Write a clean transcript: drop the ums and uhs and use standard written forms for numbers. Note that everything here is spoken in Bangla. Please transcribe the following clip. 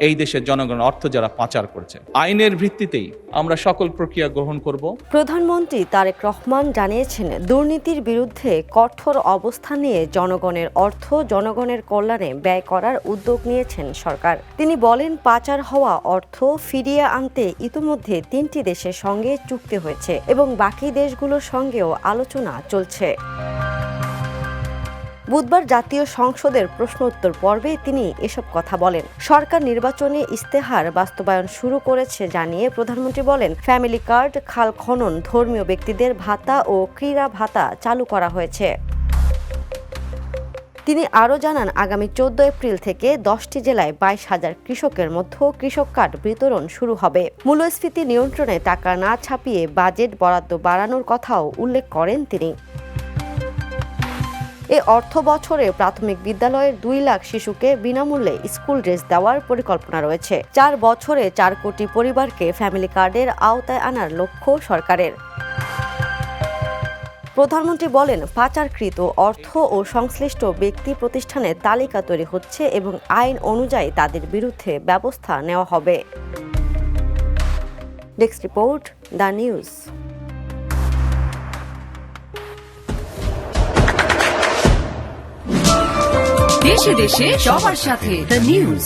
এই দেশের জনগণের অর্থ যারা পাচার করছে, আইনের ভিত্তিতেই আমরা সকল প্রক্রিয়া গ্রহণ করব। প্রধানমন্ত্রী তারেক রহমান জানিয়েছেন, দুর্নীতির বিরুদ্ধে কঠোর অবস্থান নিয়ে জনগণের অর্থ জনগণের কল্যাণে ব্যয় করার উদ্যোগ নিয়েছেন সরকার। তিনি বলেন, পাচার হওয়া অর্থ ফিরিয়ে আনতে ইতিমধ্যে 3টি দেশের সঙ্গে চুক্তি হয়েছে এবং বাকি দেশগুলোর সঙ্গেও আলোচনা চলছে। বুধবার জাতীয় সংসদের প্রশ্নোত্তর পর্বে তিনি এসব কথা বলেন। সরকার নির্বাচনে ইস্তেহার বাস্তবায়ন শুরু করেছে জানিয়ে প্রধানমন্ত্রী বলেন, ফ্যামিলি কার্ড, খাল খনন, ধর্মীয় ব্যক্তিদের ভাতা ও ক্রীড়া ভাতা চালু করা হয়েছে। তিনি আরও জানান, আগামী 14 এপ্রিল থেকে 10টি জেলায় 22,000 কৃষকের মধ্যে কৃষক কার্ড বিতরণ শুরু হবে। মূল্যস্ফীতি নিয়ন্ত্রণে টাকা না ছাপিয়ে বাজেট বরাদ্দ বাড়ানোর কথাও উল্লেখ করেন তিনি। এ অর্থ বছরে প্রাথমিক বিদ্যালয়ের 2 লাখ শিশুকে বিনামূল্যে স্কুল ড্রেস দেওয়ার পরিকল্পনা রয়েছে। 4 বছরে 4 কোটি পরিবারকে ফ্যামিলি কার্ডের আওতায় আনার লক্ষ্য সরকারের। প্রধানমন্ত্রী বলেন, পাচারকৃত অর্থ ও সংশ্লিষ্ট ব্যক্তি প্রতিষ্ঠানের তালিকা তৈরি হচ্ছে এবং আইন অনুযায়ী তাদের বিরুদ্ধে ব্যবস্থা নেওয়া হবে। Desk report, the news. দেশে দেশে সবার সাথে দ্য নিউজ।